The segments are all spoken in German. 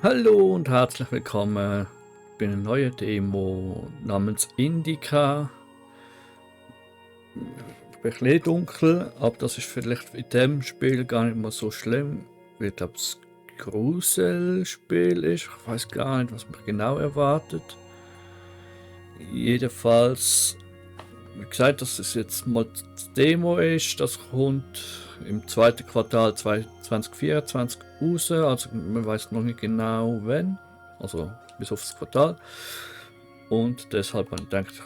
Hallo und herzlich willkommen bei einer neuen Demo namens Indika. Ich bin ein bisschen dunkel, aber das ist vielleicht in dem Spiel gar nicht mal so schlimm, weil ich glaube, das Grusel-Spiel ist. Ich weiß gar nicht, was mich genau erwartet. Jedenfalls, wie gesagt, dass es jetzt mal die Demo ist, das kommt im zweiten Quartal 2024 raus, also man weiß noch nicht genau wann, also bis auf das Quartal. Und deshalb habe ich gedacht, ich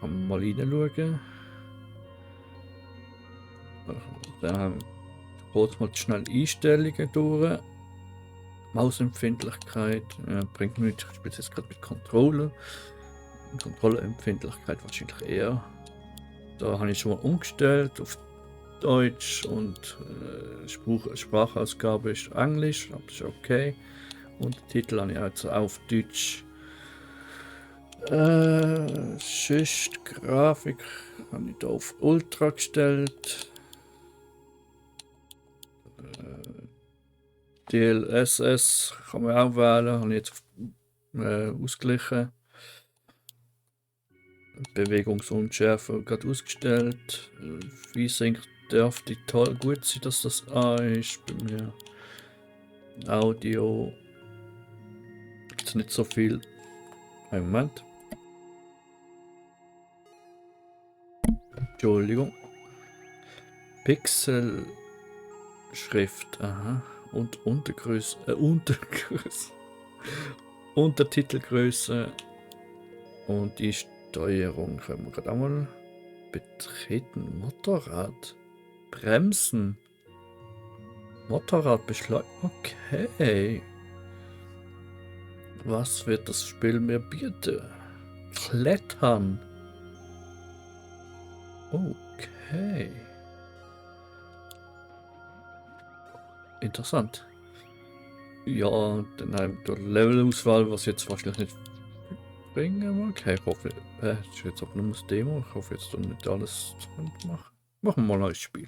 kann mal reinschauen. Dann kurz mal schnell Einstellungen durch. Mausempfindlichkeit bringt mir nichts, ich spiele jetzt gerade mit Controller. Kontrollempfindlichkeit wahrscheinlich eher. Da habe ich schon mal umgestellt auf Deutsch und Sprachausgabe ist Englisch, aber das ist okay. Und den Titel habe ich jetzt auf Deutsch. Sonst Grafik habe ich da auf Ultra gestellt. DLSS kann man auch wählen, habe ich jetzt auf ausgeglichen. Bewegungsunschärfe gerade ausgestellt. V-Sync dürfte toll gut sein, dass das an ist. Bei mir Audio gibt es nicht so viel. Einen Moment. Entschuldigung. Pixelschrift, aha. Und Untergröße, Untergröße. Untertitelgröße. Und die Steuerung können wir gerade einmal betreten. Motorrad. Bremsen. Motorradbeschleunigung. Okay. Was wird das Spiel mir bieten? Klettern. Okay. Interessant. Ja, dann haben wir die Levelauswahl, was jetzt wahrscheinlich nicht bringen. Okay, ich hoffe, das ist jetzt aber nur das Demo. Ich hoffe jetzt nicht alles zu machen. Machen wir mal ein neues Spiel.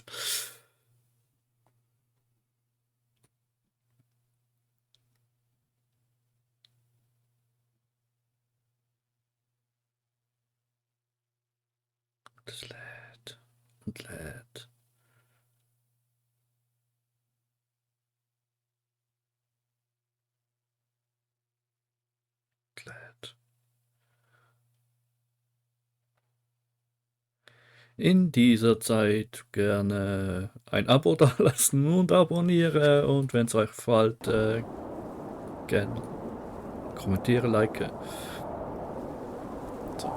Das lädt und lädt. Lädt. In dieser Zeit gerne ein Abo da lassen und abonnieren und wenn es euch gefällt, gerne kommentieren, liken. So.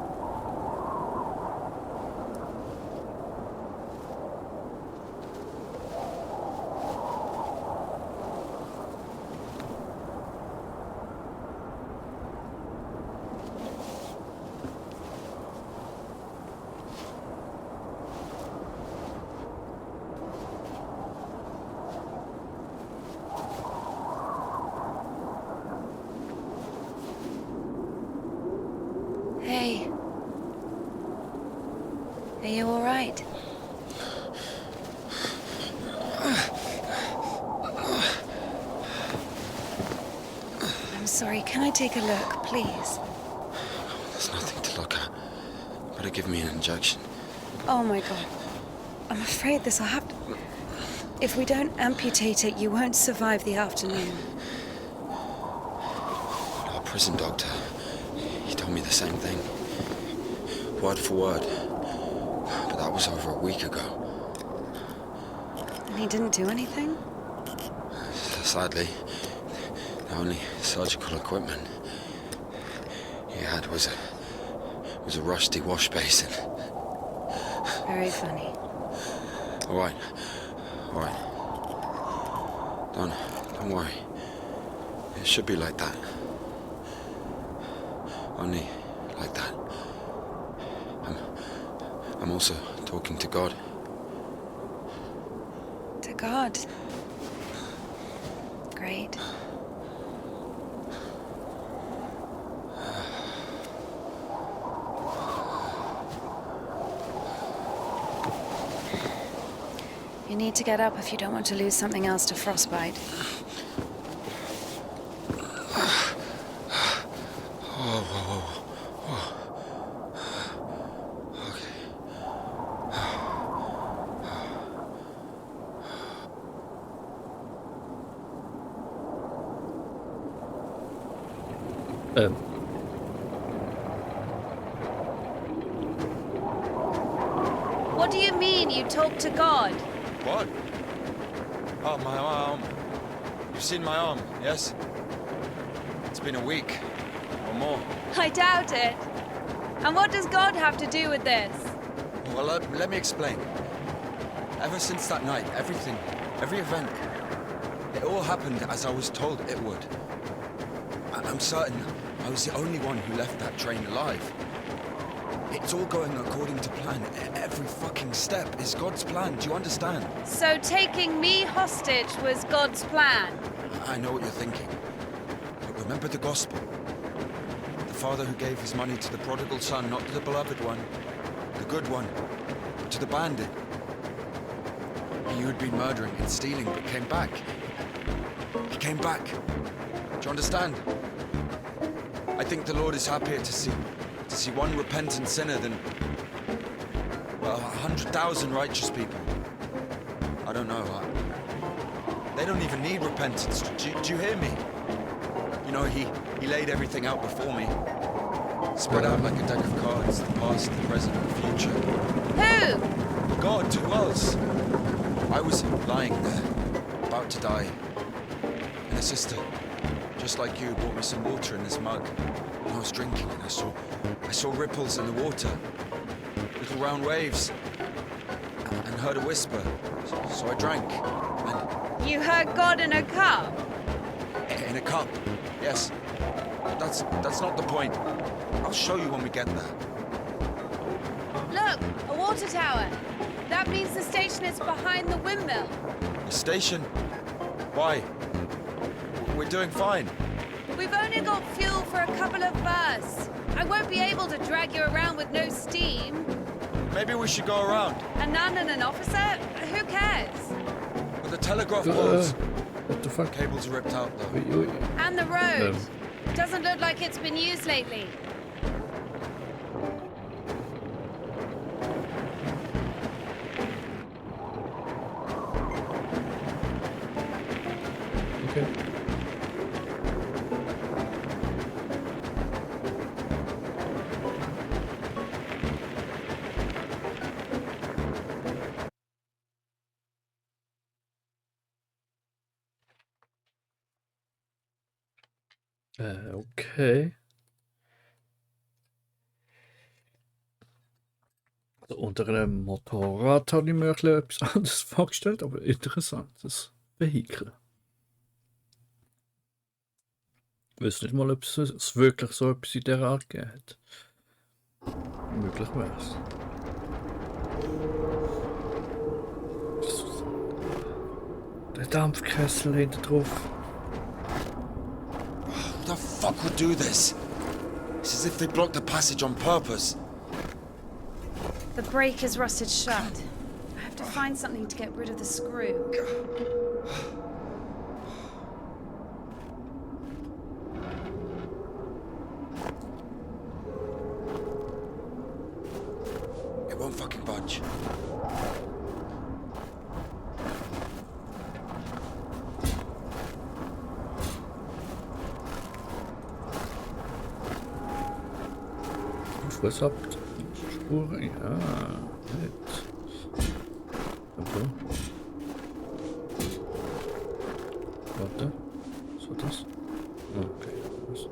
Hey. Are you all right? I'm sorry, can I take a look, please? There's nothing to look at. Better give me an injection. Oh my god. I'm afraid this'll have to... If we don't amputate it, you won't survive the afternoon. Our prison doctor, he told me the same thing. Word for word. But that was over a week ago. And he didn't do anything? Sadly, the only surgical equipment he had was a rusty wash basin. Very funny. All right. Don't worry. It should be like that. Only like that. I'm also talking to God. To God. Great. You need to get up if you don't want to lose something else to frostbite. Whoa, whoa, whoa, whoa. Okay. What do you mean you talk to God? What? Oh, my arm. You've seen my arm, yes? It's been a week or more. I doubt it. And what does God have to do with this? Well, let me explain. Ever since that night, everything, every event, it all happened as I was told it would. I'm certain I was the only one who left that train alive. It's all going according to plan. Every fucking step is God's plan. Do you understand? So taking me hostage was God's plan? I know what you're thinking. But remember the gospel. The father who gave his money to the prodigal son, not to the beloved one, the good one, but to the bandit. He who'd been murdering and stealing but came back. He came back. Do you understand? I think the Lord is happier to see one repentant sinner than, well, 100,000 righteous people. I don't know. They don't even need repentance. Do you hear me? You know, he laid everything out before me. Spread out like a deck of cards, the past, the present, the future. Who? God, who else? I was lying there, about to die. And a sister, just like you, brought me some water in this mug. And I was drinking and I saw ripples in the water. Little round waves. And heard a whisper. So I drank. And You heard God in a cup? in a cup, yes. But that's not the point. I'll show you when we get there. Look, a water tower. That means the station is behind the windmill. The station? Why? We're doing fine. We've only got fuel for a couple of bursts. I won't be able to drag you around with no steam. Maybe we should go around. A nun and an officer? Who cares? But the telegraph poles. What the fuck? Cables are ripped out though. Oei, oei. And the road. Doesn't look like it's been used lately. Okay. Okay. Also unter einem Motorrad habe ich mir etwas anderes vorgestellt, aber interessantes Vehikel. Ich weiß nicht mal, ob es wirklich so etwas in der Art gegeben hat. Möglich wäre es. Der Dampfkessel hinter drauf. Who the fuck would do this? It's as if they blocked the passage on purpose. The brake is rusted shut. I have to find something to get rid of the screw. It won't fucking budge. Was habt Spuren? Ja, nett. Okay. Warte. Was war das? Okay. Was?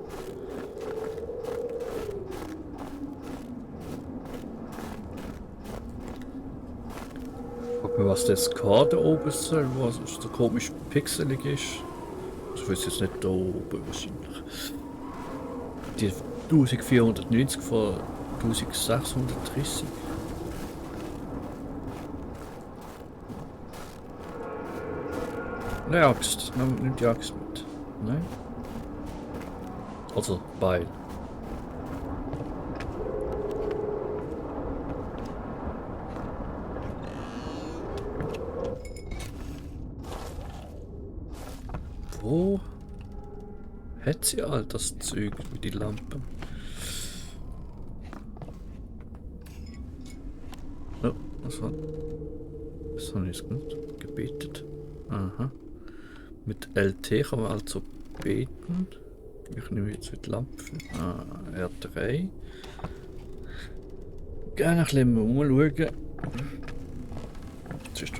Guck mal, was das K da oben soll, was so komisch pixelig ist. Ich weiß jetzt nicht da oben wahrscheinlich. Die 1490 von 1630. Eine Axt. Nimm die Axt mit. Nein? Also Beil. Wo hat sie all das Zeug wie die Lampen? Was habe ich jetzt gemacht? Gebetet. Aha. Mit LT kann man also beten. Ich nehme jetzt die Lampe. R3. Gerne ein bisschen umschauen. Jetzt ist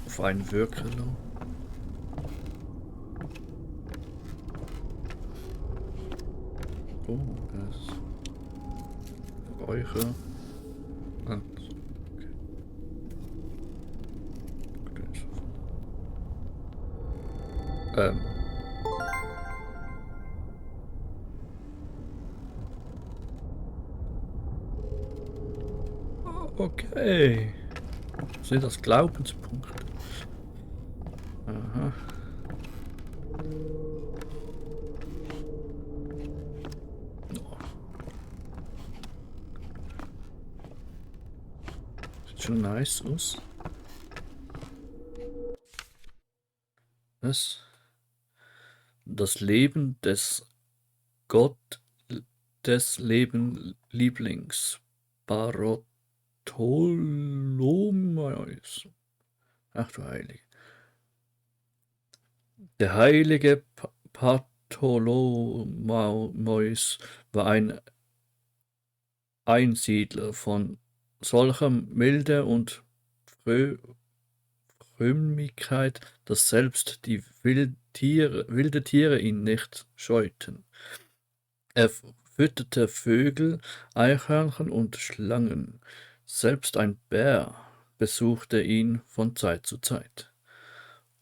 auf einen wirken lassen. Oh, das Räucher. Ah, okay. Okay. Sind das Glaubenspunkte? Aha. Oh. Sieht schon nice aus. Was? Das Leben des Gott des Lieblings Bartholomäus. Ach du Heilige. Der heilige Bartholomäus war ein Einsiedler von solcher Milde und Frömmigkeit, dass selbst die wilde Tiere ihn nicht scheuten. Er fütterte Vögel, Eichhörnchen und Schlangen. Selbst ein Bär besuchte ihn von Zeit zu Zeit.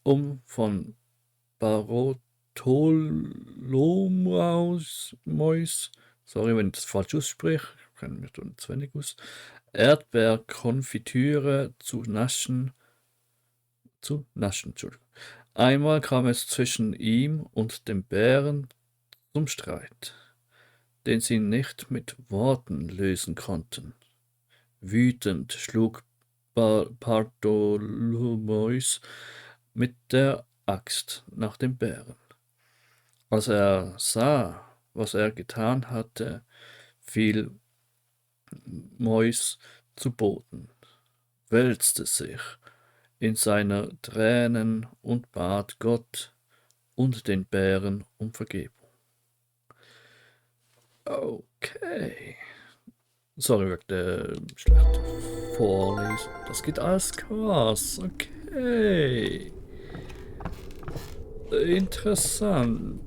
Um von Bartholomäus, sorry, wenn ich das falsch ausspreche, ich kenne mich da zu wenig aus, Erdbeerkonfitüre zu naschen, Entschuldigung. Einmal kam es zwischen ihm und dem Bären zum Streit, den sie nicht mit Worten lösen konnten. Wütend schlug Bartholomäus mit der Axt nach dem Bären. Als er sah, was er getan hatte, fiel Mäus zu Boden, wälzte sich in seiner Tränen und bat Gott und den Bären um Vergebung. Okay. Sorry wegen der schlechten Vorlesen. Das geht alles krass. Okay. Interessant.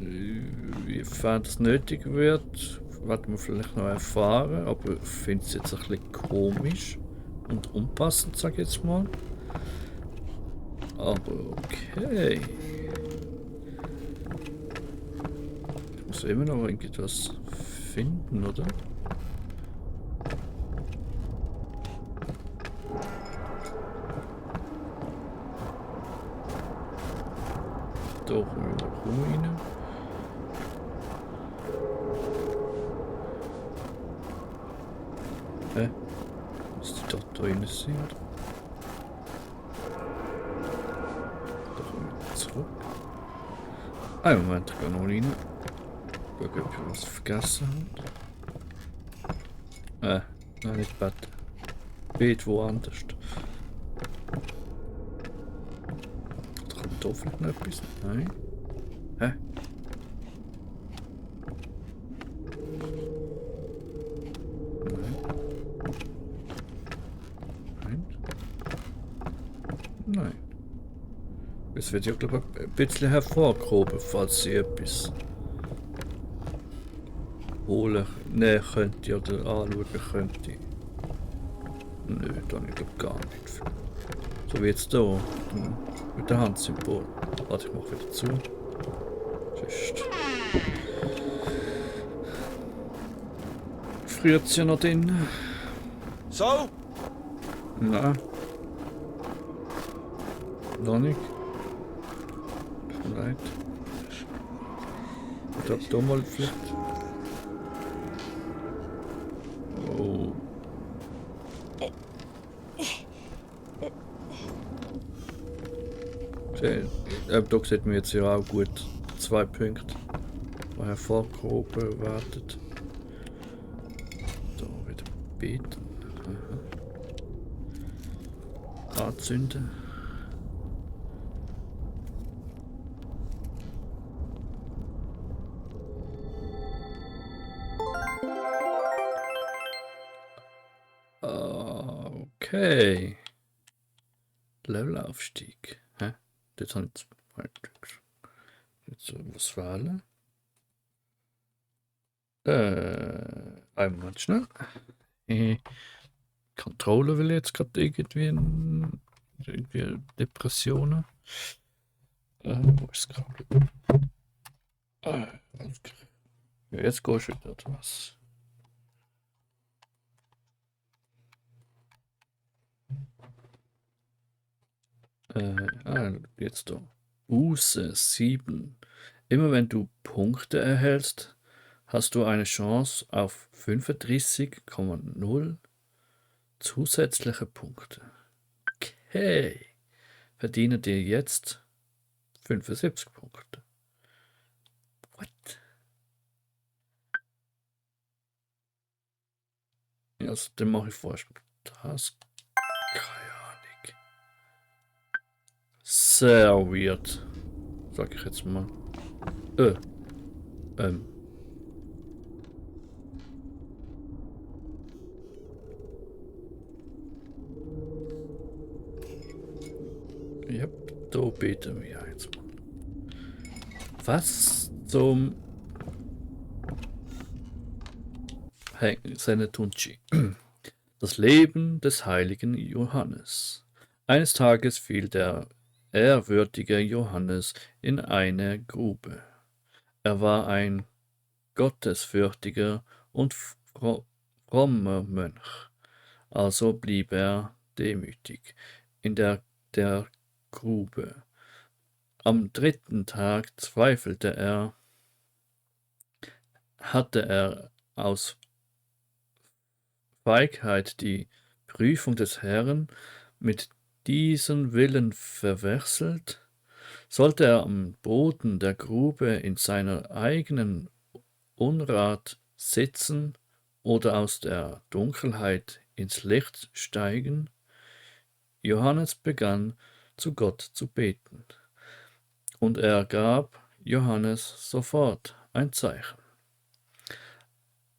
Inwiefern das nötig wird, werden wir vielleicht noch erfahren, aber ich finde es jetzt ein bisschen komisch und unpassend, sag ich jetzt mal. Aber okay. Ich muss immer noch irgendwas finden, oder? Doch, Ruine. Hä? Muss die dort drin sind? Doch wieder zurück. Einen Moment, ich gehe noch rein. Schauen, ob ich was vergessen habe. Nein, nicht beten. Bet woanders. Da vielleicht noch etwas? Nein. Hä? Nein. Nein. Nein. Es wird ja, glaube ich, ein bisschen hervorgehoben, falls sie etwas holen, nehmen könnte oder anschauen könnte. Nö, da nicht, glaube gar nicht viel. So wie jetzt hier. Mit der Handsymbol. Warte, ich mache wieder zu. Just. Friert es ja noch drin. So? Nein. Noch nicht. Tut mir leid. Ich glaube, da mal vielleicht. Oh. Da sieht man jetzt ja auch gut 2 Punkte, die hervorgehoben werden. Da wieder beten. anzünden. Okay. Levelaufstieg. Hä? Jetzt habe ich jetzt was wählen. Einen Moment schnell. Controller will jetzt gerade irgendwie Depressionen. Wo ist es gerade? Ja, jetzt gehst du wieder etwas. Jetzt da. Use 7. Immer wenn du Punkte erhältst, hast du eine Chance auf 35,0 zusätzliche Punkte. Okay. Verdiene dir jetzt 75 Punkte. What? Ja, also, den mache ich vorerst. Das. Keine Ahnung. Sehr weird. Sag ich jetzt mal. Ja, da beten wir jetzt mal. Was zum Senetunci? Das Leben des heiligen Johannes. Eines Tages fiel der ehrwürdige Johannes in eine Grube. Er war ein gottesfürchtiger und frommer Mönch, also blieb er demütig in der Grube. Am 3. Tag zweifelte er, hatte er aus Feigheit die Prüfung des Herrn mit diesem Willen verwechselt, sollte er am Boden der Grube in seiner eigenen Unrat sitzen oder aus der Dunkelheit ins Licht steigen? Johannes begann, zu Gott zu beten, und er gab Johannes sofort ein Zeichen.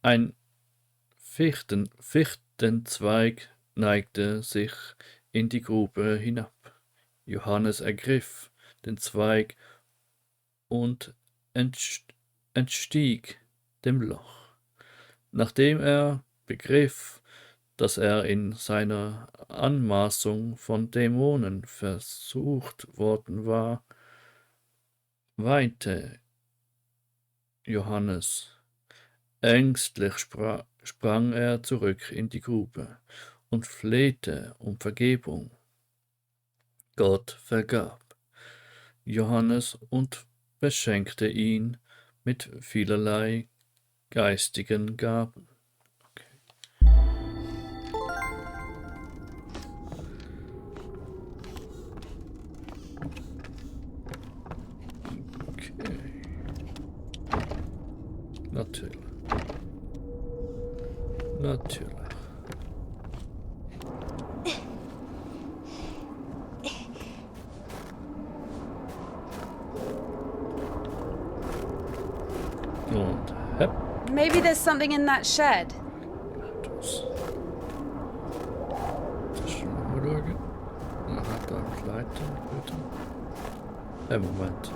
Ein Fichtenzweig neigte sich in die Grube hinab. Johannes ergriff den Zweig und entstieg dem Loch. Nachdem er begriff, dass er in seiner Anmaßung von Dämonen versucht worden war, weinte Johannes. Ängstlich sprang er zurück in die Grube und flehte um Vergebung. Gott vergab Johannes und beschenkte ihn mit vielerlei geistigen Gaben. Okay. Natürlich. Und hepp. Maybe there's something in that shed. Das schon mal schauen. Dann hat er Begleiter, bitte. Moment.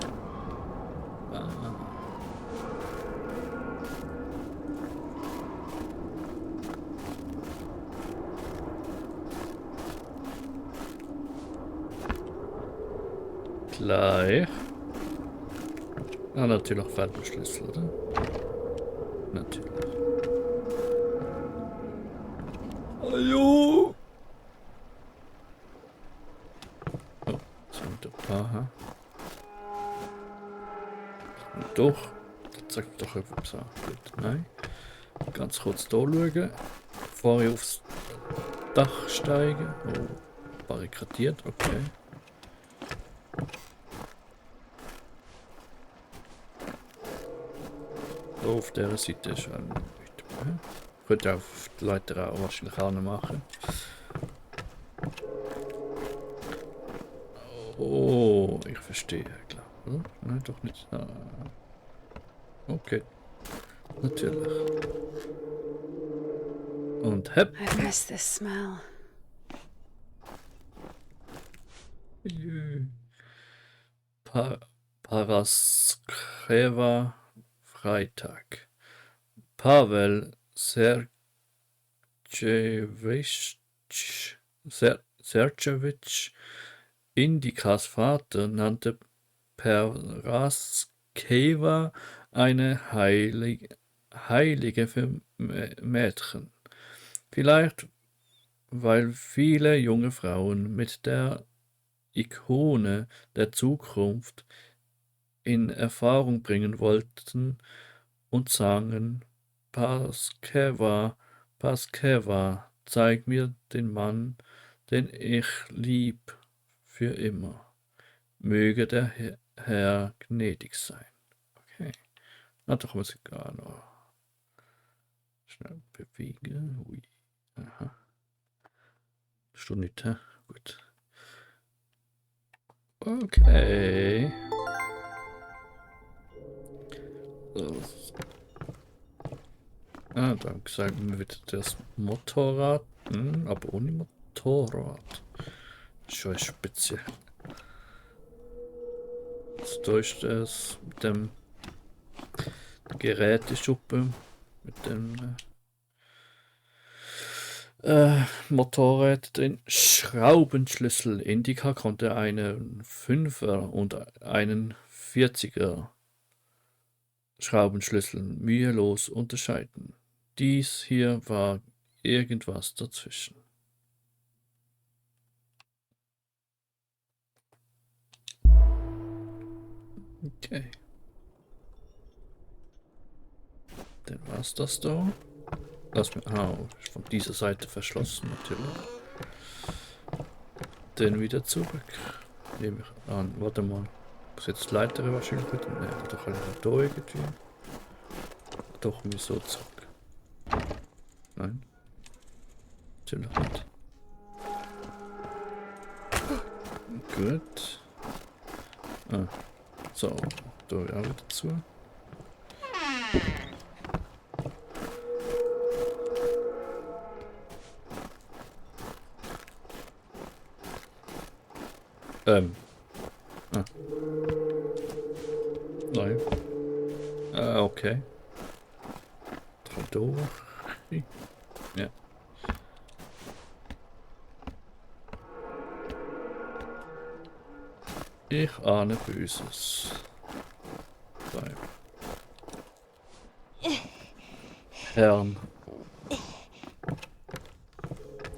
Gleich. Natürlich fehlt der Schlüssel, oder? Natürlich. Hallo! Oh, sind ein paar. Doch. Das sagt doch etwas an. Gut, nein. Ganz kurz hier schauen. Bevor ich aufs Dach steige. Oh, barrikadiert, okay. Auf dieser Seite ist ein weiter. Könnte auf die Leiter auch wahrscheinlich auch noch machen. Ich verstehe, klar. Oder? Nein, doch nicht. Ah. Okay. Natürlich. Und hepp. I've missed this smell. Pa Paraskreva Freitag. Pavel Sergejewitsch Indikas Vater nannte Paraskeva eine Heilige für Mädchen. Vielleicht, weil viele junge Frauen mit der Ikone der Zukunft in Erfahrung bringen wollten und sangen: Paskeva, Paskeva, zeig mir den Mann, den ich lieb für immer. Möge der Herr gnädig sein. Okay. Na, doch muss ich gar noch schnell bewegen. Ui. Aha. Stunde nicht, hä? Gut. Okay. So. Ah, dann sagen wir wieder das Motorrad. Aber ohne Motorrad. Schon speziell. Jetzt da ist es mit dem Geräteschuppe, mit dem Motorrad drin. Schraubenschlüssel. Indika konnte einen 5er und einen 40er Schraubenschlüssel mühelos unterscheiden. Dies hier war irgendwas dazwischen. Okay. Dann war's das da. Lass mir. Von dieser Seite verschlossen natürlich. Dann wieder zurück. Nehme ich an. Warte mal. Muss jetzt die Leiter wahrscheinlich wieder. Ne, da kann ich da irgendwie. Doch, wieso zurück? Nein. Natürlich nicht. Gut. Ah. So, da auch wieder zu. Ah. Nein. Okay. Durch. Ja. Ich ahne Böses. Beim Herrn.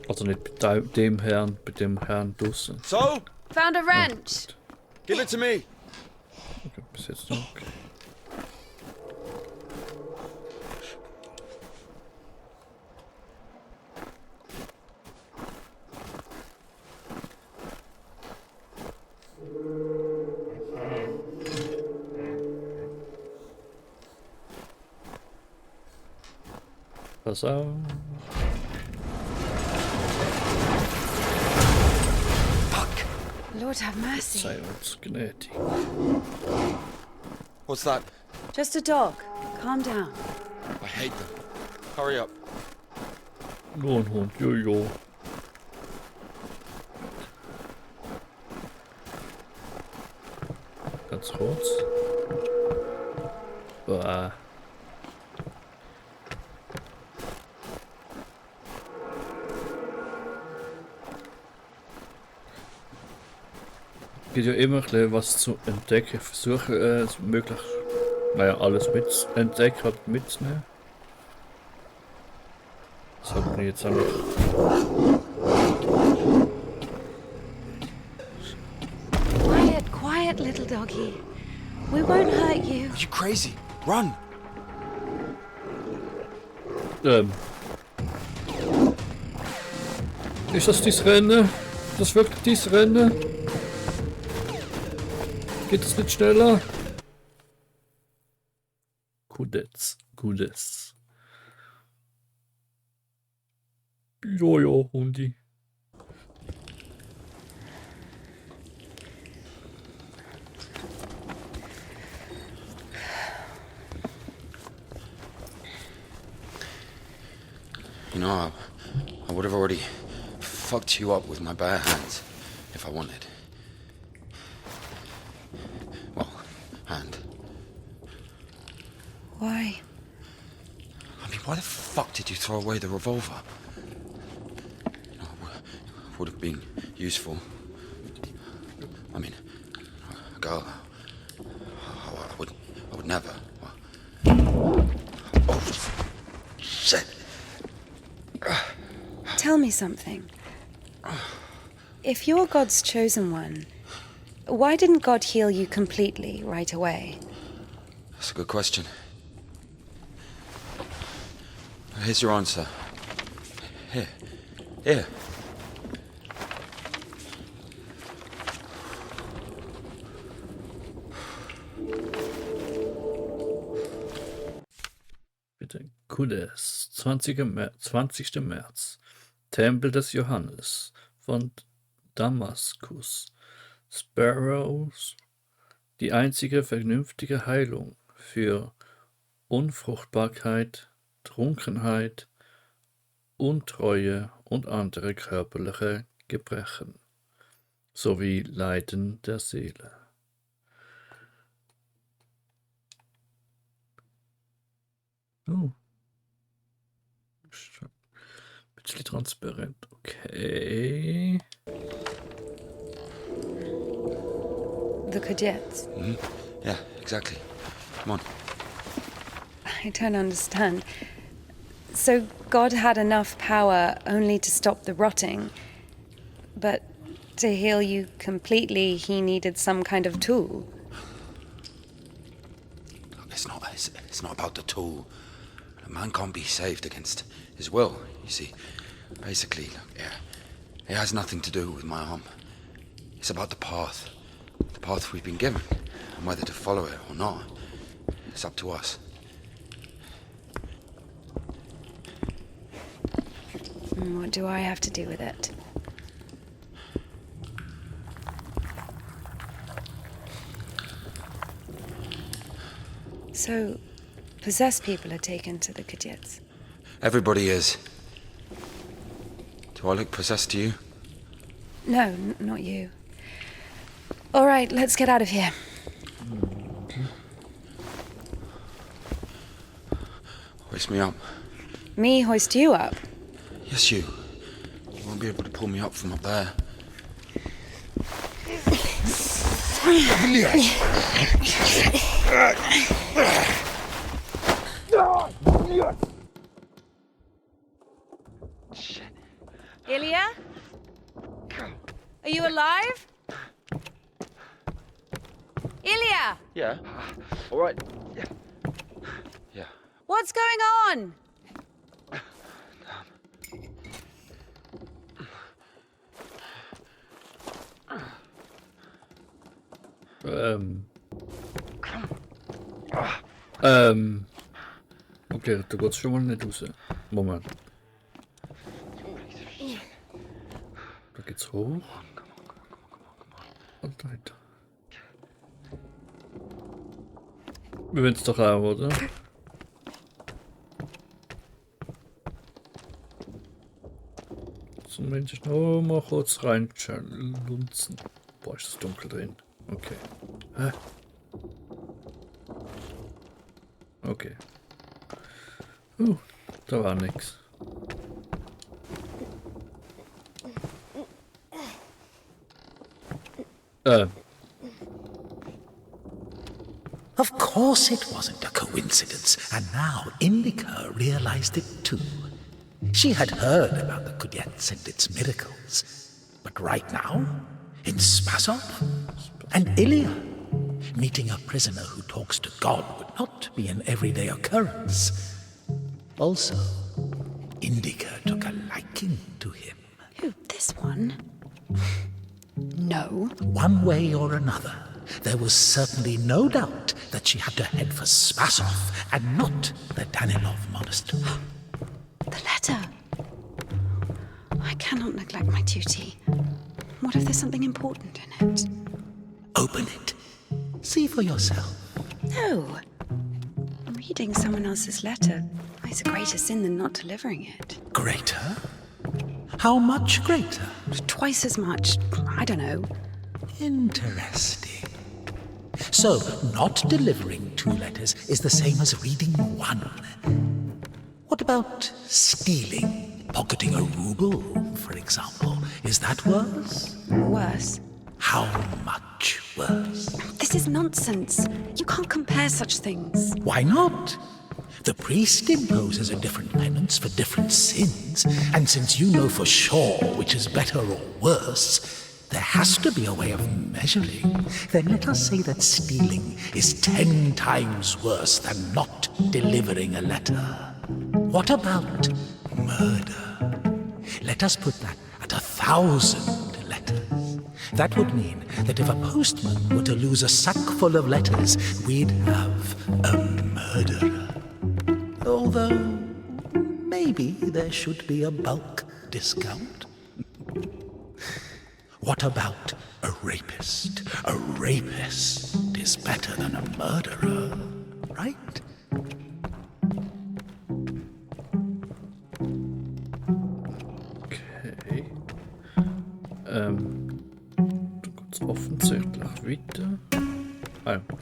Also nicht bei dem Herrn, bei dem Herrn draussen. So, Found a wrench. give it to me. Okay, bis jetzt noch okay. Pass auf. Lord have mercy. Sei uns gnädig. What's that? Just a dog. Calm down. I hate them. Hurry up. Nur ein Hund, jojo. Ganz kurz. Bah. Geht ja immer ein bisschen was zu entdecken. Ich versuche möglich, naja, alles mit entdecken, halt mitzunehmen. Das hat mir jetzt auch nicht. Quiet, quiet, little doggy. We won't hurt you. Are you crazy? Run! Ist das dies Rennen? Ist das wirklich dies Rennen? Geht es nicht schneller? Gutes, gutes. Jojo, Hundi. You know, I would have already fucked you up with my bare hands if I wanted. Well, hand. Why? I mean, why the fuck did you throw away the revolver? You know, it would have been useful. I mean, a girl. I would never. Oh, shit. Tell me something. If you're God's chosen one, why didn't God heal you completely right away? That's a good question. Here's your answer. Here. Bitte. Kudes, 20. März. Tempel des Johannes von Damaskus. Sparrows, die einzige vernünftige Heilung für Unfruchtbarkeit, Trunkenheit, Untreue und andere körperliche Gebrechen, sowie Leiden der Seele. Oh. Bisschen transparent, okay. The Cadets. Mm-hmm. Yeah, exactly. Come on. I don't understand. So God had enough power only to stop the rotting, but to heal you completely, he needed some kind of tool. It's not about the tool. A man can't be saved against his will, you see. Basically, it has nothing to do with my arm. It's about the path we've been given, and whether to follow it or not, it's up to us. And what do I have to do with it? So, possessed people are taken to the Cadets. Everybody is. Do I look possessed to you? No, not you. All right, let's get out of here. Hoist me up. Me hoist you up? Yes, you. You won't be able to pull me up from up there. Ilya? Are you alive? Ilya! Yeah. All right. Yeah. What's going on? Okay, da geht's schon mal nicht raus. Moment. Da geht's hoch. Und weiter. Wir wollen's doch auch, oder? Zumindest noch mal kurz reinlunzen. Boah, ist das dunkel drin. Okay. Hä? Okay. Da war nix. Of course it wasn't a coincidence, and now Indika realized it too. She had heard about the Cadets and its miracles, but right now, in Spasov and Ilya, meeting a prisoner who talks to God would not be an everyday occurrence. Also, Indika took a liking to him. Who, this one? No. One way or another, there was certainly no doubt that she had to head for Spasov and not the Danilov monastery. The letter. I cannot neglect my duty. What if there's something important in it? Open it. See for yourself. No. Reading someone else's letter, It's a greater sin than not delivering it. Greater? How much greater? Twice as much. I don't know. Interesting. So, not delivering 2 letters is the same as reading 1. What about stealing? Pocketing a ruble, for example. Is that worse? Worse. How much worse? This is nonsense. You can't compare such things. Why not? The priest imposes a different penance for different sins, and since you know for sure which is better or worse, there has to be a way of measuring. Then let us say that stealing is 10 times worse than not delivering a letter. What about murder? Let us put that at 1,000 letters. That would mean that if a postman were to lose a sack full of letters, we'd have a murderer. Although, maybe there should be a bulk discount. What about a rapist? A rapist is better than a murderer, right? Okay. Du kannst offensichtlich weiter. Ah, gut.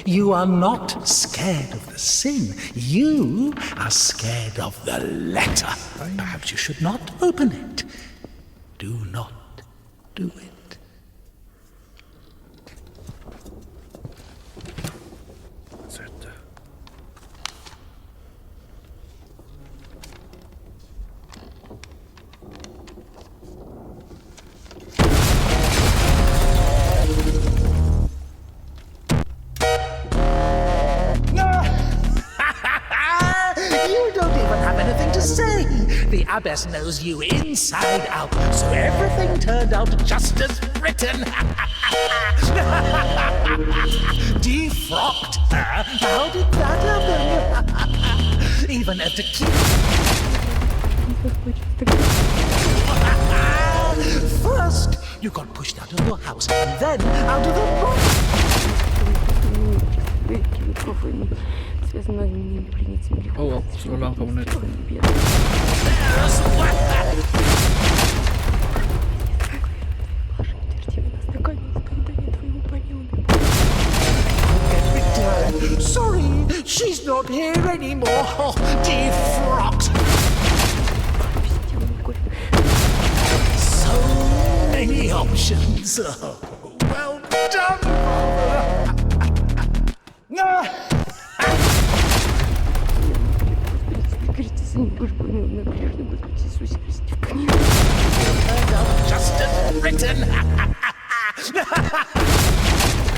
You are not scared of the sin. You are scared of the letter. Perhaps you should not open it. Do not do it. Seite. You don't even have anything to say. The abbess knows you inside out, so everything turned out just as written. Defrocked her? How did that happen? Even at the key. First, you got pushed out of your house, and then out of the boat. Oh, so lang kann man nicht. Sorry, she's not here anymore. Defrocked. So many options. Oh, well done, Barbara. Just as written. Ich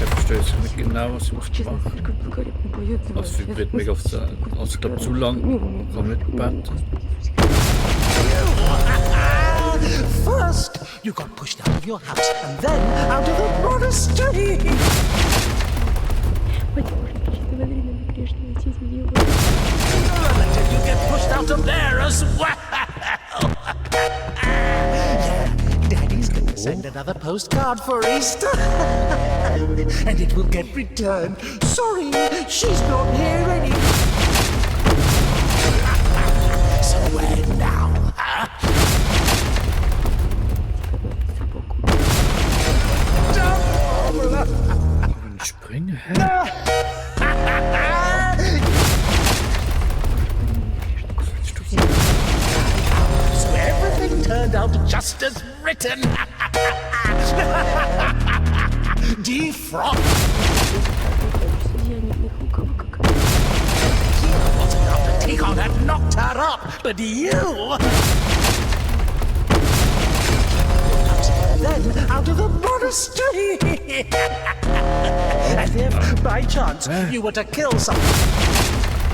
verstehe jetzt nicht genau, was ich muss machen. Das vibriert mich auf der... Also ich glaube, zu lang kann man nicht beten. First, you got pushed out of your house, and then out of the monastery. Later you get pushed out of there as well. Yeah, Daddy's going to send another postcard for Easter. And it will get returned. Sorry, she's not here anymore. So where now, huh? Kann ich springen? Hä? So everything turned out just as written. Defrocked. Kira wasn't enough to take on and knocked her up, but you... Then out of the monastery. And if, by chance, you were to kill someone...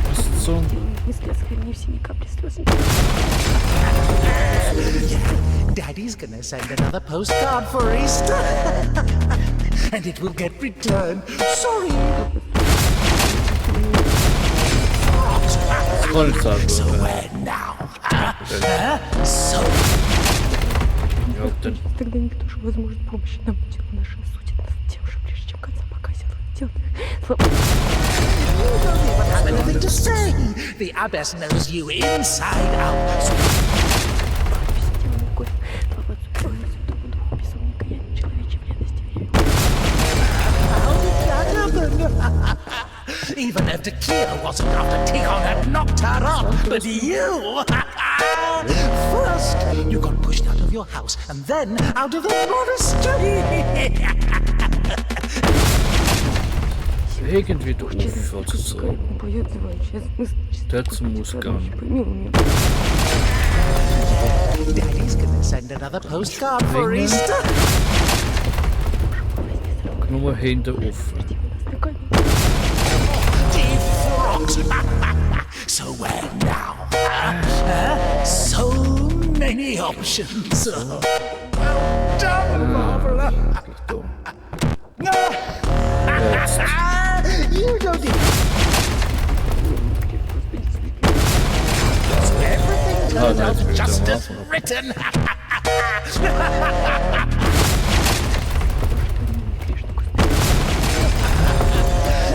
Was ist so? Daddy's gonna send another postcard for Easter. And it will get returned. Sorry. Das kann ich sagen. So where now? So... Ob denn? Тогда никто же возможет помощи нам дело наше судит нас тем же, прежде чем конца показет. You don't even have anything to say. The abbess knows you inside out. So how did that happen? Even if Tequila wasn't after Tikhon had knocked her up, but you... First, you got pushed out of your house, and then out of the monastery. Irgendwie der Ufer so. Dazu muss gehen. Daddy's gonna send another postcard for Easter. Nur hinter Ufer. Defrocked. So where now? So many options. Well done, Marvel. You don't even... So everything turns out just as written.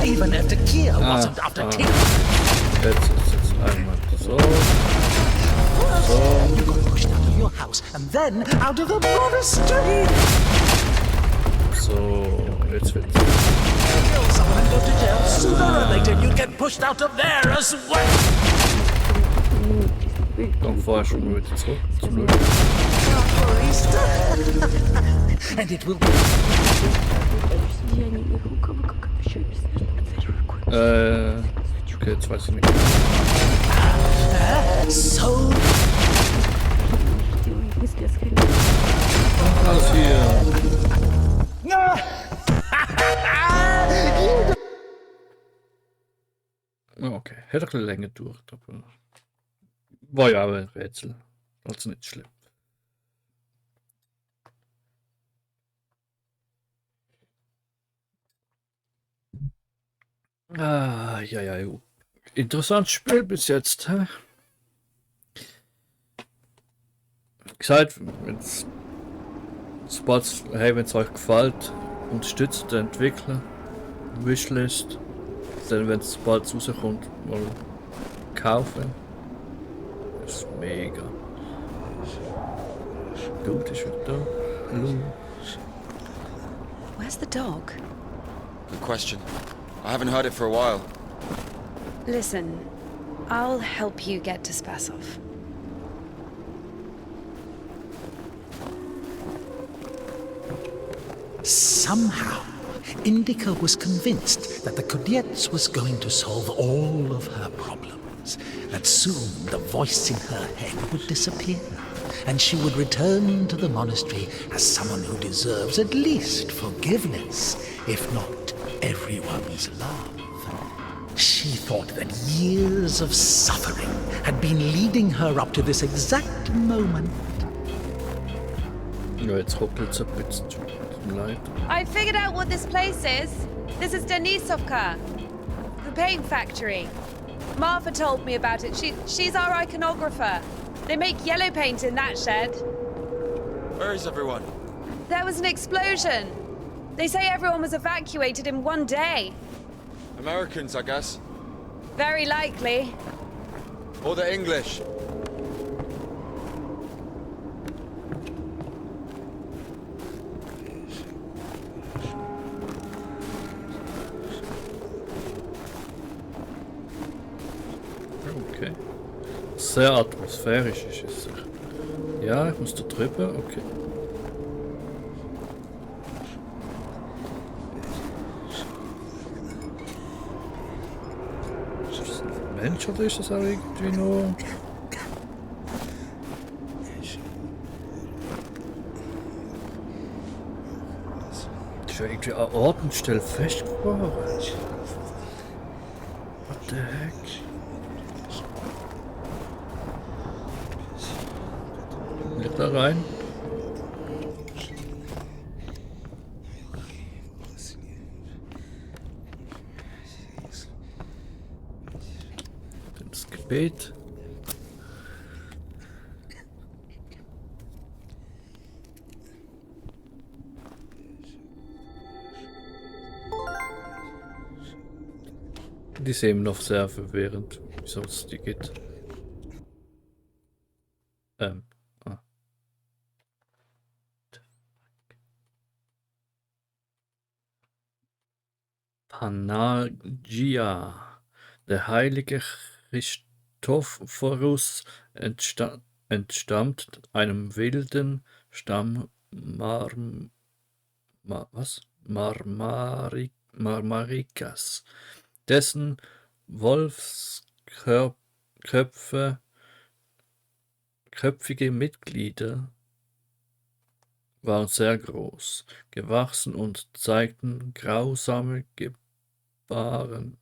Even if Tequila wasn't after Tequila. Jetzt ist es einmal so. You got pushed out of your house and then out of the monastery. So, jetzt wird's. Kill someone and go to jail. Sooner or later you get pushed out of there as well. Dann vorher schon wieder zurück zum Null. For Easter. And it will be... Okay, jetzt weiß ich nicht. So... Alles hier. Okay, hätte ein bisschen länger gedauert, aber war ja auch ein Rätsel. Also nicht schlimm. Ah, ja. Interessantes Spiel bis jetzt, hä? Gesagt, wenn es euch gefällt, unterstützt den Entwickler, Wishlist, dann wenn es bald rauskommt, mal kaufen. Das ist mega. Gut, ist wieder da. Where's the dog? Good question. I haven't heard it for a while. Listen, I'll help you get to Spasov. Somehow, Indika was convinced that the Kudiets was going to solve all of her problems, that soon the voice in her head would disappear, and she would return to the monastery as someone who deserves at least forgiveness, if not everyone's love. She thought that years of suffering had been leading her up to this exact moment. Ja, jetzt ruckelt es ein bisschen. Tut mir leid. I figured out what this place is. This is Denisovka, the paint factory. Martha told me about it. She's our iconographer. They make yellow paint in that shed. Where is everyone? There was an explosion. They say everyone was evacuated in one day. Americans, I guess. Very likely. Or the English. Okay. Sehr atmosphärisch ist es. Ja, ich muss da drüber. Okay. Ist das ein Mensch oder ist das auch irgendwie nur... Das ist ja irgendwie an Ort und Stelle festgefahren. What the heck? Nicht da rein. Das Gebet. Die ist eben noch sehr verwirrend, wieso es die geht. Ah. Panagia. Der heilige Christophorus entstammt einem wilden Stamm Marmarikas, dessen köpfige Mitglieder waren sehr groß, gewachsen und zeigten grausame Gebaren.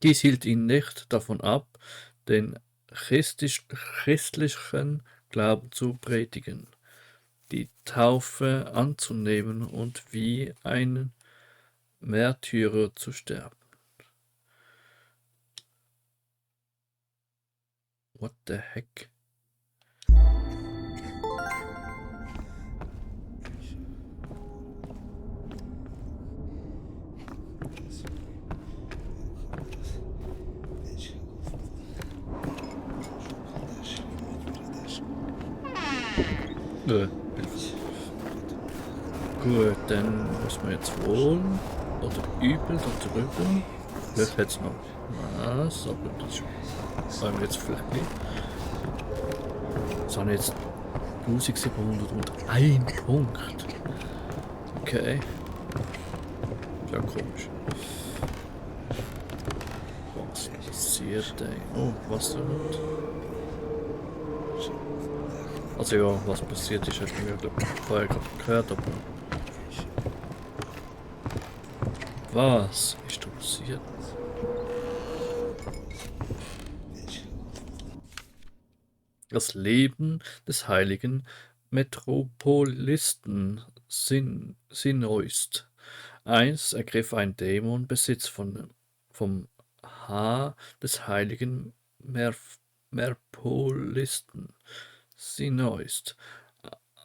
Dies hielt ihn nicht davon ab, den christlichen Glauben zu predigen, die Taufe anzunehmen und wie ein Märtyrer zu sterben. What the heck? Gut, dann muss man jetzt wohl oder übel da drüber. Vielleicht hätte es noch was, aber das wollen wir jetzt vielleicht nicht. Das haben jetzt 1701 Punkt. Okay. Ja, komisch. Was passiert denn? Oh, Wasserhund. Also ja, was passiert ist, hat mir vorher gerade gehört, aber... Was ist da passiert? Das Leben des heiligen Metropolisten Sinoist. Einst ergriff ein Dämon Besitz vom Haar des heiligen Metropolisten Sinoist.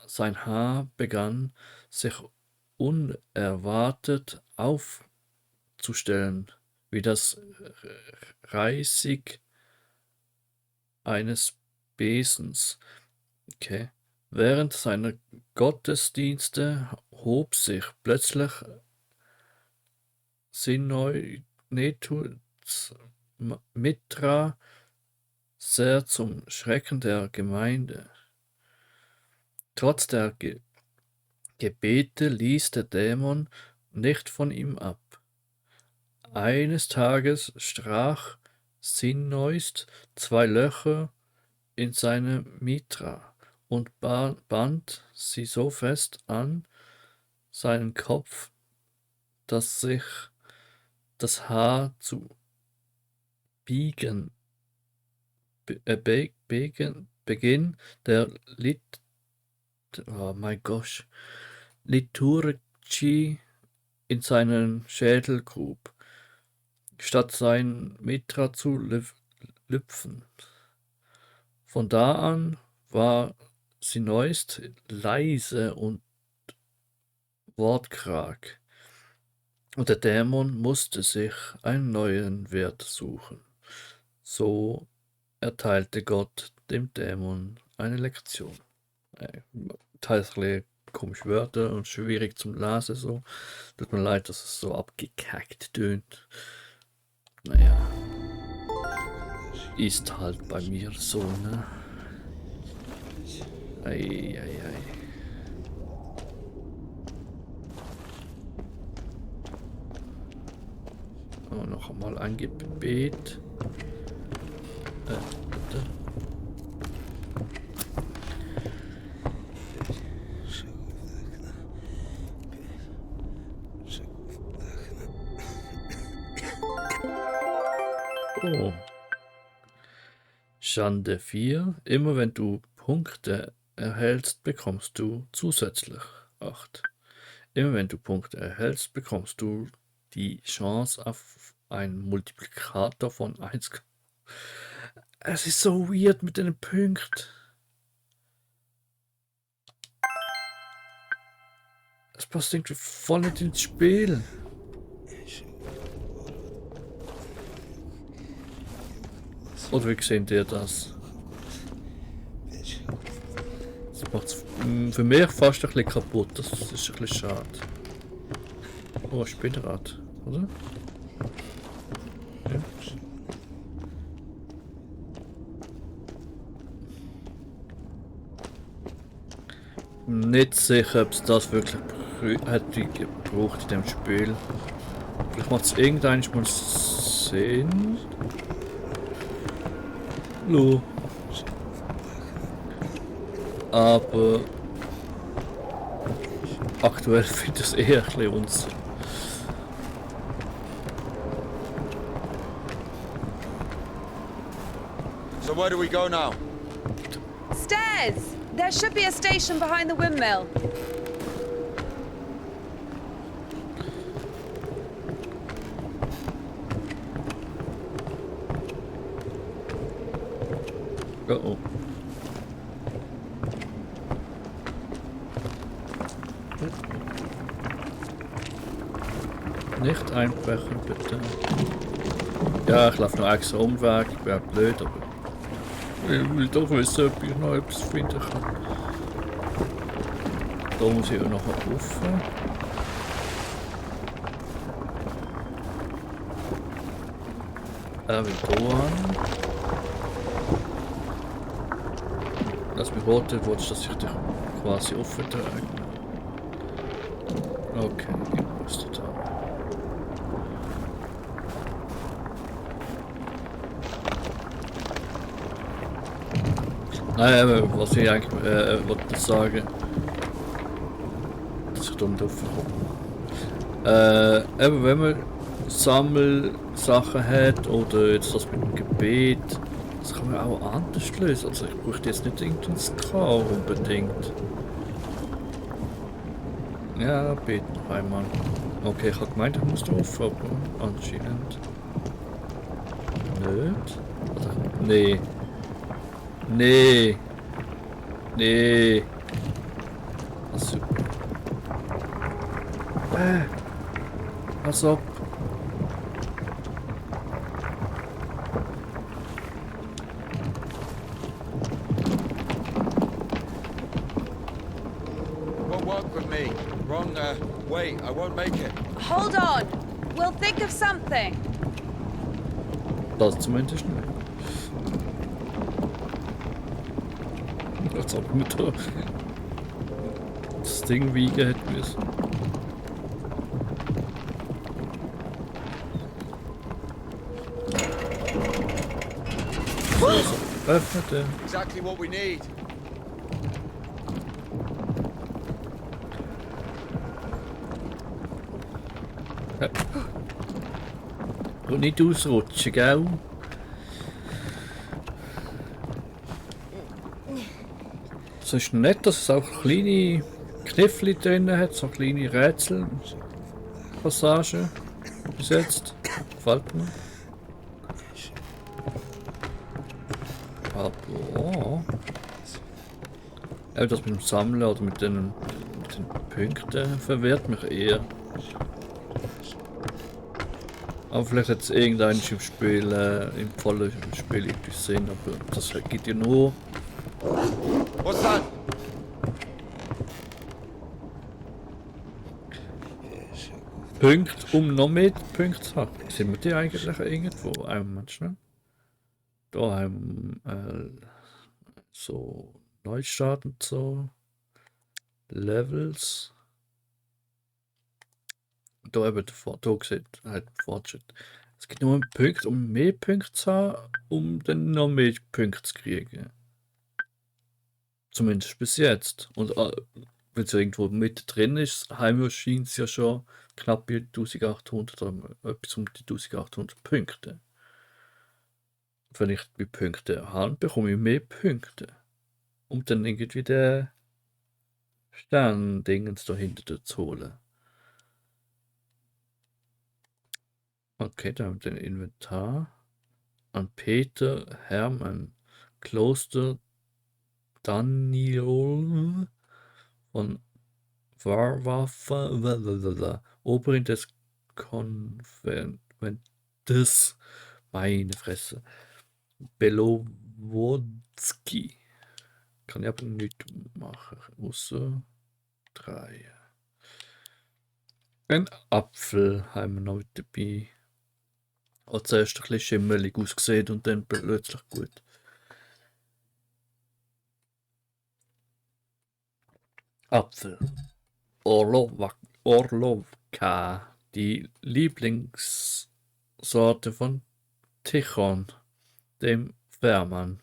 Sein Haar begann sich unerwartet aufzustellen, wie das Reisig eines Besens. Okay. Während seiner Gottesdienste hob sich plötzlich Sinnetuts Mitra sehr zum Schrecken der Gemeinde. Trotz der Gebete ließ der Dämon nicht von ihm ab. Eines Tages strach Sinnoist 2 Löcher in seine Mitra und band sie so fest an seinen Kopf, dass sich das Haar zu biegen Beginn der Liturgie in seinen Schädel grub, statt sein Mitra zu lüpfen. Von da an war Sinoist leise und wortkarg, und der Dämon musste sich einen neuen Wirt suchen. So erteilte Gott dem Dämon eine Lektion. Teils komische Wörter und schwierig zum Lesen so. Tut mir leid, dass es so abgekackt tönt. Naja. Ist halt bei mir so, ne? Ei. Oh, noch einmal ein Gebet. Bitte. Oh. Schande 4. Immer wenn du Punkte erhältst, bekommst du zusätzlich 8. Immer wenn du Punkte erhältst, bekommst du die Chance auf einen Multiplikator von 1. Es ist so weird mit den Punkten. Das passt irgendwie voll nicht ins Spiel. Oder wie seht ihr das? Das macht es für mich fast ein bisschen kaputt. Das ist ein bisschen schade. Oh, ein Spinnrad, oder? Ja. Nicht sicher, ob es das wirklich hätte gebraucht in dem Spiel. Vielleicht macht es irgendwann mal Sinn. Lo. Aber aktuell finde ich es eher ein bisschen Unsinn. So where do we go now? Stairs! There should be a station behind the windmill. Oh oh. Nicht einbrechen, bitte. Ja, ich laufe noch extra Umweg, wäre blöd, aber ich will doch wissen, ob ich noch etwas finden kann. Da muss ich auch noch rufen. Will hier an. Lass mich warten, willst, dass ich dich quasi offen trage. Okay, ich muss da. Nein, was ich eigentlich wollte sagen, dass ich da nicht offen komme. Eben, wenn man Sammelsachen hat oder jetzt das mit dem Gebet, das kann man auch anders lösen. Also ich bräuchte jetzt nicht irgendein Ska unbedingt. Ja, bete noch einmal. Okay, ich habe gemeint, ich muss drauf, aber anscheinend nicht. Also, nee. Nee. Nee. Ah, super. Pass auf. Won't work with me. Wrong way. I won't make it. Hold on! We'll think of something. Das zumindest nicht. Als ob man da das Ding wiegen hätte müssen. So, öffnete. Exactly what we need. Und nicht ausrutschen, gell? Es ist nett, dass es auch kleine Kniffli drin hat, so kleine Rätselpassagen bis jetzt. Gefällt mir. Aber auch das mit dem Sammeln oder mit den Punkten verwirrt mich eher. Aber vielleicht hat es irgendein im Spiel, im vollen Spiel etwas Sinn, aber das gibt ja nur. What's that? Punkte, um noch mehr Punkte zu haben. Sind wir die eigentlich irgendwo? Einmal schnell. Da haben wir so Neustart und so. Levels. Da eben da sieht halt Fortschritt. Es gibt nur einen Punkt, um mehr Punkte zu haben, um dann noch mehr Punkte zu kriegen. Zumindest bis jetzt. Und wenn es irgendwo mit drin ist, Heimwärts scheint es ja schon knapp bei 1800 oder etwas um die 1800 Punkte. Wenn ich die Punkte habe, bekomme ich mehr Punkte. Um dann irgendwie den Stern-Dingens dahinter zu holen. Okay, da haben wir den Inventar. An Peter, Hermann, Kloster, Daniel von Fahrwaffe, Oberin des Konventes, meine Fresse, Belowodski. Kann ich aber nicht machen, außer 3. Ein Apfel haben wir noch mit dabei. Hat zuerst ein bisschen schimmelig ausgesehen und dann plötzlich gut. Apfel. Orlovka, die Lieblingssorte von Tichon, dem Fährmann.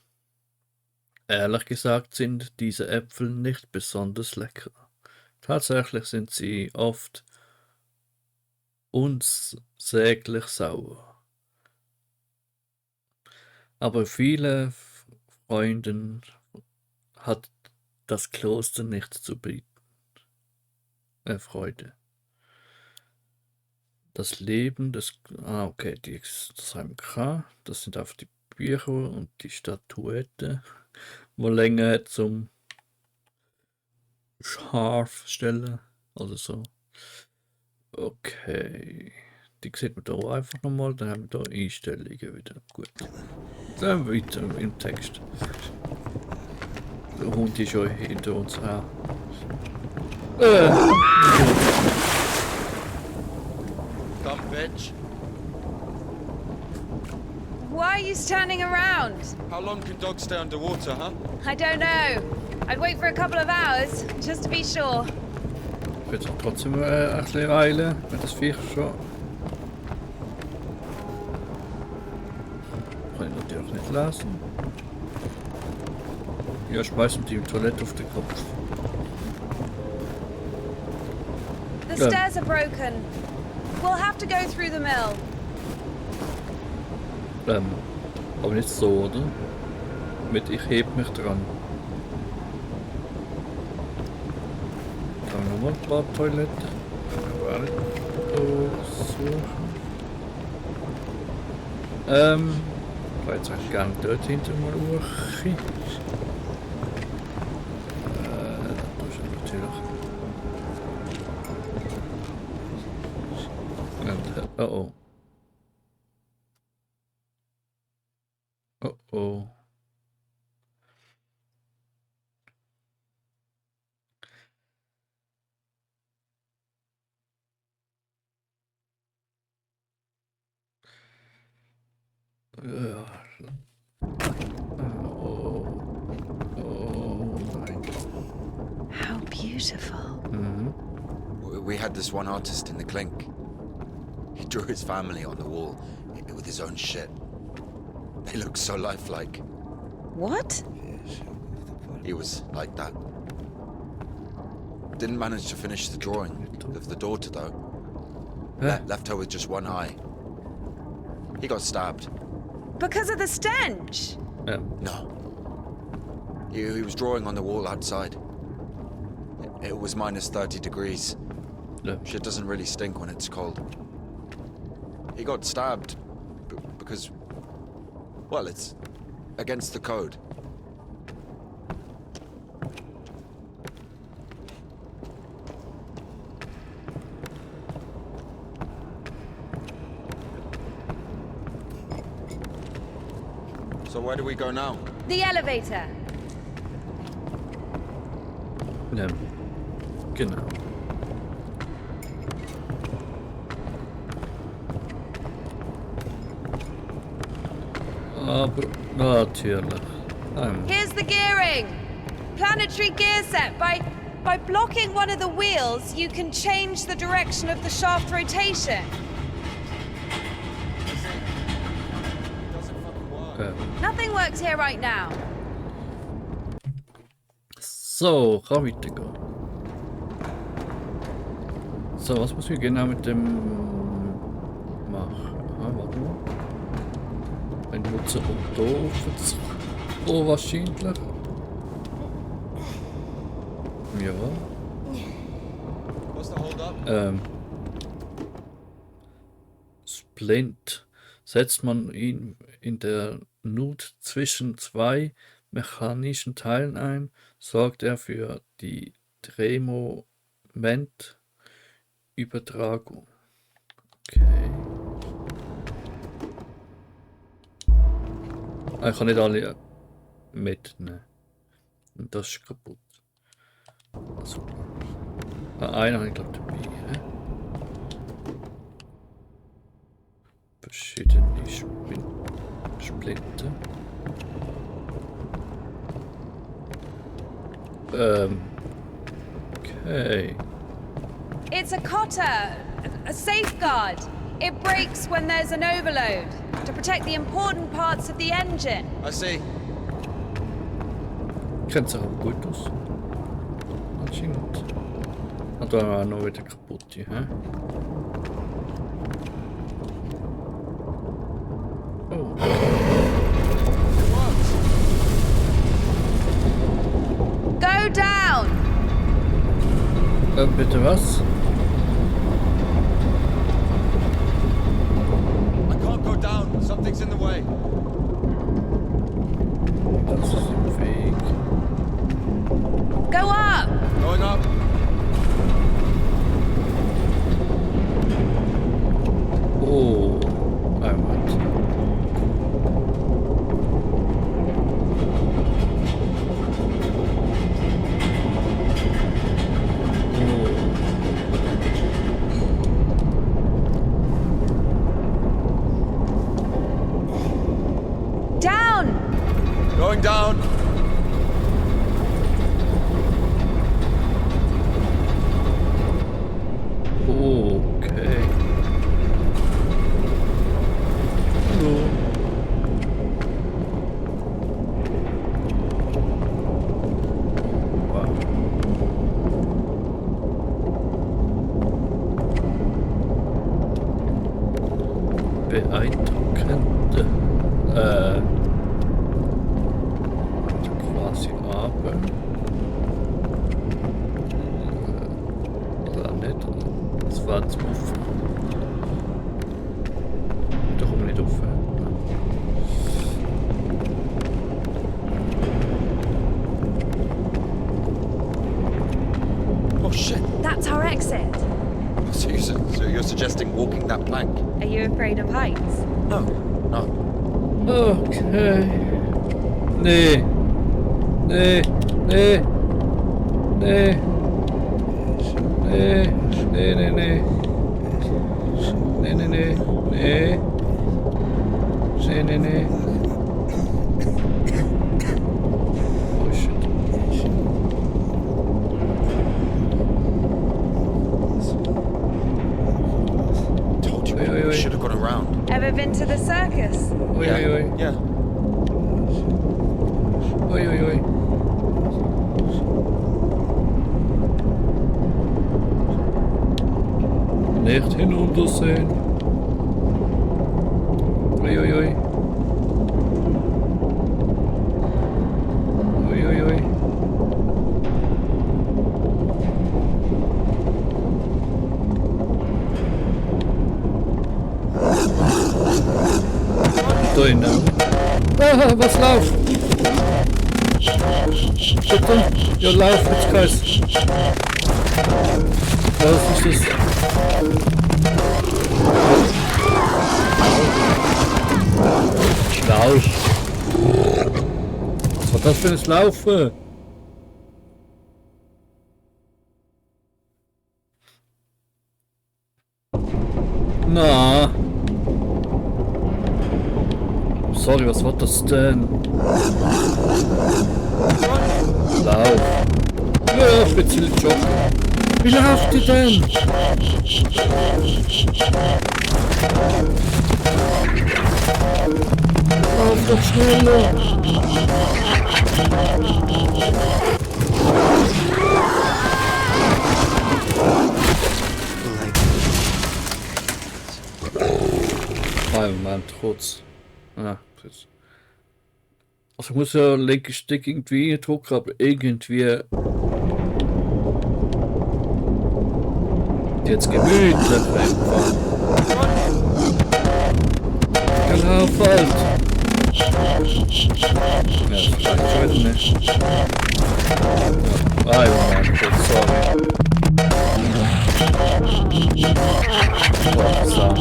Ehrlich gesagt sind diese Äpfel nicht besonders lecker. Tatsächlich sind sie oft unsäglich sauer. Aber viele Freunden hat das Kloster nicht zu bieten. Freude. Das Leben des... okay, das haben wir gehabt. Das sind auch die Bücher und die Statuette, wo länger hat zum scharf stellen. Also so. Okay. Die sieht man da einfach nochmal. Dann haben wir da Einstellungen wieder. Gut. Dann weiter im Text. Der Hund ist schon hinter uns her. Come, bitch. Why are you standing around? How long can dogs stay underwater, huh? I don't know. I'd wait for a couple of hours, just to be sure. Ich würde trotzdem ein bisschen eilen, wenn das Viech schon... Kann ich natürlich nicht lesen. Ja, schmeißen die Toilette auf den Kopf. The stairs are broken. We'll have to go through the mill. Aber nicht so, oder? Mit ich heb mich dran. Dann nochmal ein paar Toiletten. Ich war jetzt eigentlich gerne dort hinten mal hoch. Das ist natürlich. Und, oh. Oh oh. Ja. Oh. Oh nein. How beautiful. Mhm. We had this one artist in the clink. He drew his family on the wall with his own shit. They look so lifelike. What? He was like that. Didn't manage to finish the drawing of the daughter, though. Left her with just one eye. He got stabbed. Because of the stench? No. He was drawing on the wall outside. It was minus 30 degrees. Shit doesn't really stink when it's cold. He got stabbed because, well, it's against the code. So where do we go now? The elevator. Genau. Aber natürlich. Here's the gearing. Planetary gear set. By blocking one of the wheels, you can change the direction of the shaft rotation. Nothing works here right now. So, kann weitergehen. So, was muss ich genau mit dem machen? Warte mal. Ein Nutzer und doof. Oh, wahrscheinlich. Ja. What's the hold up? Splint. Setzt man ihn in der Nut zwischen zwei mechanischen Teilen ein, sorgt er für die Übertragung. Okay. Ich kann nicht alle mitnehmen. Und das ist kaputt. Also, einer habe ich glaube dabei. He? Verschiedene Splitter. Okay. It's a cotter, a safeguard. It breaks when there's an overload to protect the important parts of the engine. I see. Kennt sich aber gut aus. Anscheinend. Und da auch noch wieder kaputte, hä? Oh. Go down! Bitte was? I can't go down. Something's in the way. Das ist im Weg. Go up! Going up. Oh, einmal. Down! Going down. Okay. Hallo. Wow. Beeindruckend. Quasi aber. Oder nicht. Das war zu offen. Darum nicht offen. Oh shit. That's our exit. So you're suggesting walking that plank? Are you afraid of heights? No. No. Okay. Nee. Nee. Nee. Nee. Nee. Nee, nee, nee. Nee, nee, nee. Nee. Nee, nee, nee. Oh shit. Told you Oi, oi, oi. we should have gone around. Ever been to the circus? Oi, yeah. oi, oi. Yeah. Oi, oi, oi. Nicht hinuntersehen. Ui, ui, ui. Ui, ui, ui. Da hinein. Ah, was läuft? Bitte? Ja, lauf, jetzt Kreis. Was ist das? Lauf. Was war das für ein Laufen? Na. Sorry, was war das denn? Lauf. Ja, speziell joggen. Wie lauft ihr denn? Lauf doch schneller. Mein Trotz. Ah, jetzt. Also ich muss ja linken Stick irgendwie drücken, aber irgendwie jetzt gemütlich einfach. Genau, falsch. Ja, das vielleicht schon wieder nicht. Ah, ja, sorry. Boah, Sound.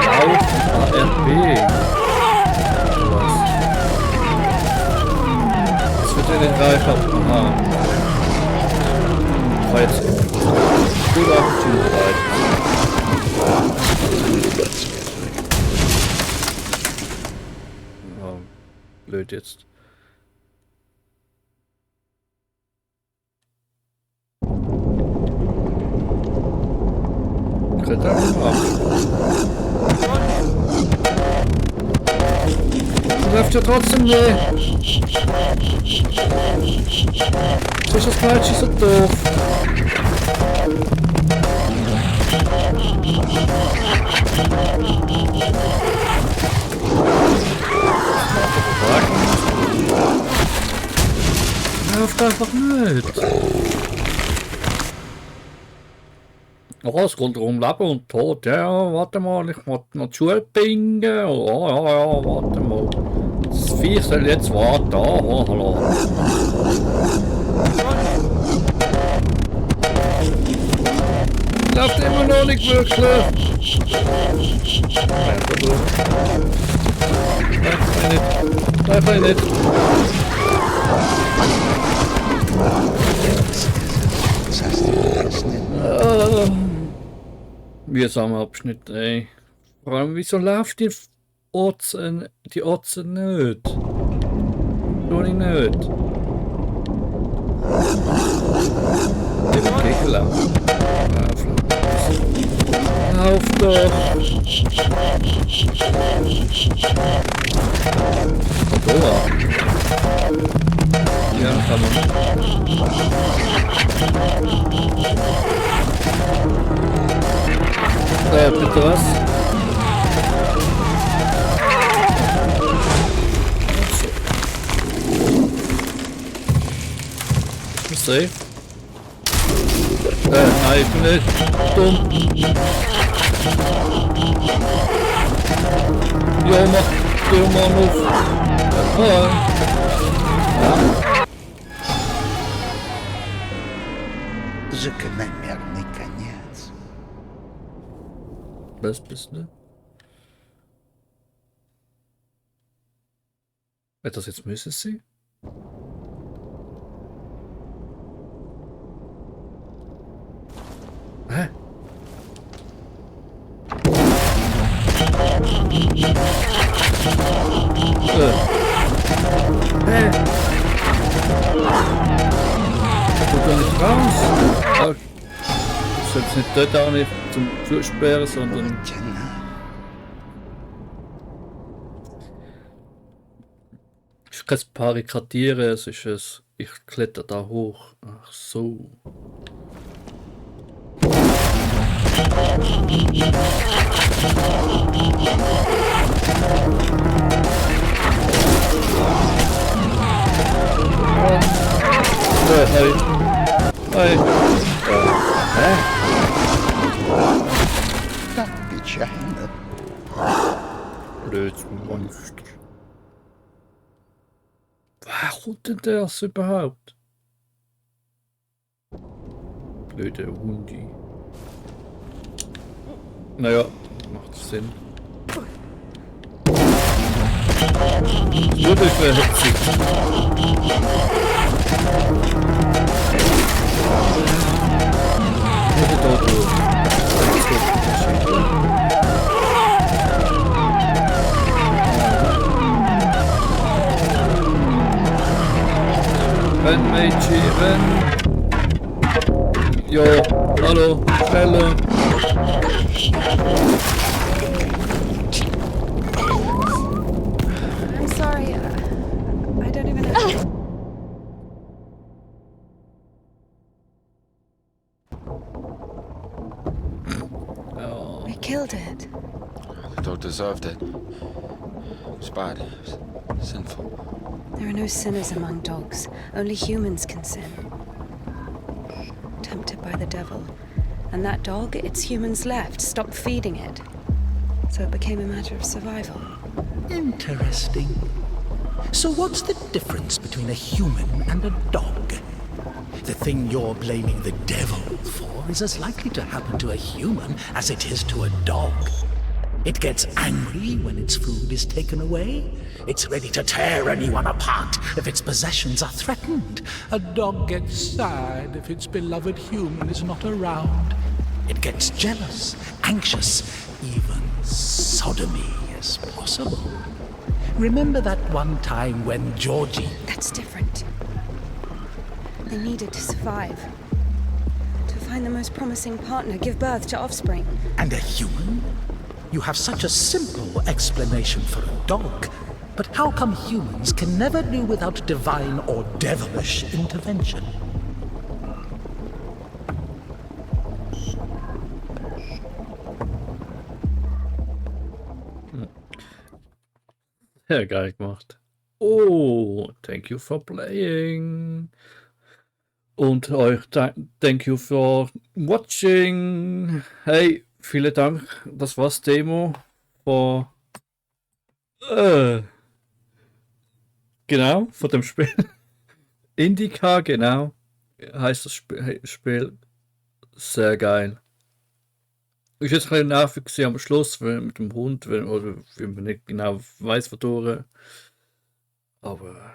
Lauf ARB. Was? Das wird in den Reifer. Aha. War jetzt gut auf dem Ziel bereit. Ja, blöd jetzt. Dritter ab. Läuft ja trotzdem nicht. Das ist das Falsche, so doof. Läuft einfach nicht. Oh, es geht um Leben und Tod. Ja, warte mal, ich muss noch die Schule bingen. Oh, ja, warte mal. Das Viech soll jetzt warten. Oh, hallo. Läuft immer noch nicht wirklich. Läuft nicht. Mühsamer Abschnitt, ey. Vor allem, wieso läuft die Otzen nicht? Tue ich nicht. Eben gegenlaufen. Lauf doch! Boah. Ja, kann man. Bitte was? Safe. Nein, ich bin nicht dumm. Ja, mach den Mann auf. Ja. Закономерный конец. Was bist du? Das jetzt müsste sie? Hä? Kommt doch nicht raus. Das ist jetzt nicht dort auch nicht zum Zusperren, sondern... Es ist kein Barrikadieren, es ist ein... Ich kletter da hoch. Ach so. Hey. Hey. Hä? Так печально. Blödes Monster. Wer kommt denn das überhaupt? Blöde Hundi. Naja, macht Sinn. Nur durch verhetzig. Renn, Mädchen, renn! Jo, hallo, schneller! I'm sorry. I don't even know. We killed it. The dog deserved it. It was bad. It was sinful. There are no sinners among dogs. Only humans can sin. Tempted by the devil. And that dog, its humans left, stopped feeding it. So it became a matter of survival. Interesting. So what's the difference between a human and a dog? The thing you're blaming the devil for is as likely to happen to a human as it is to a dog. It gets angry when its food is taken away. It's ready to tear anyone apart if its possessions are threatened. A dog gets sad if its beloved human is not around. It gets jealous, anxious, even sodomy is possible. Remember that one time when Georgie... That's different. They needed to survive. To find the most promising partner, give birth to offspring. And a human? You have such a simple explanation for a dog. But how come humans can never do without divine or devilish intervention? Sehr geil gemacht. Oh, thank you for playing. Und euch thank you for watching. Hey, vielen Dank. Das war's Demo von genau, von dem Spiel. Indika, genau. Heißt das Spiel. Sehr geil. Ist jetzt ein bisschen nervig gewesen am Schluss mit dem Hund, oder wenn man nicht genau weiß, wodurch. Aber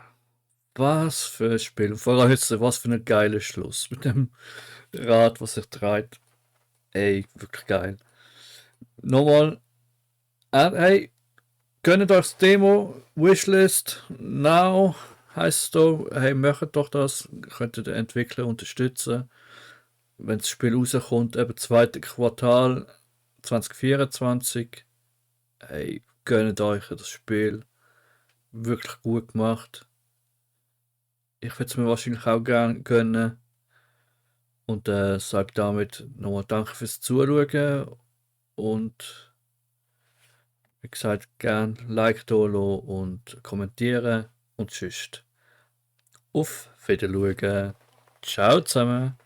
was für ein Spiel. Vor allem jetzt, was für ein geiler Schluss mit dem Rad, was sich dreht. Ey, wirklich geil. Nochmal, hey, gönnt euch das Demo, Wishlist, now, heisst es da, hey, macht doch das, könnt ihr den Entwickler unterstützen. Wenn das Spiel rauskommt, eben 2. Quartal 2024, hey, gönnt euch das Spiel. Wirklich gut gemacht. Ich würde es mir wahrscheinlich auch gerne gönnen. Und sage damit nochmal Danke fürs Zuschauen. Und wie gesagt, gerne Like da lassen und kommentieren. Und tschüss. Auf Wiedersehen. Ciao zusammen.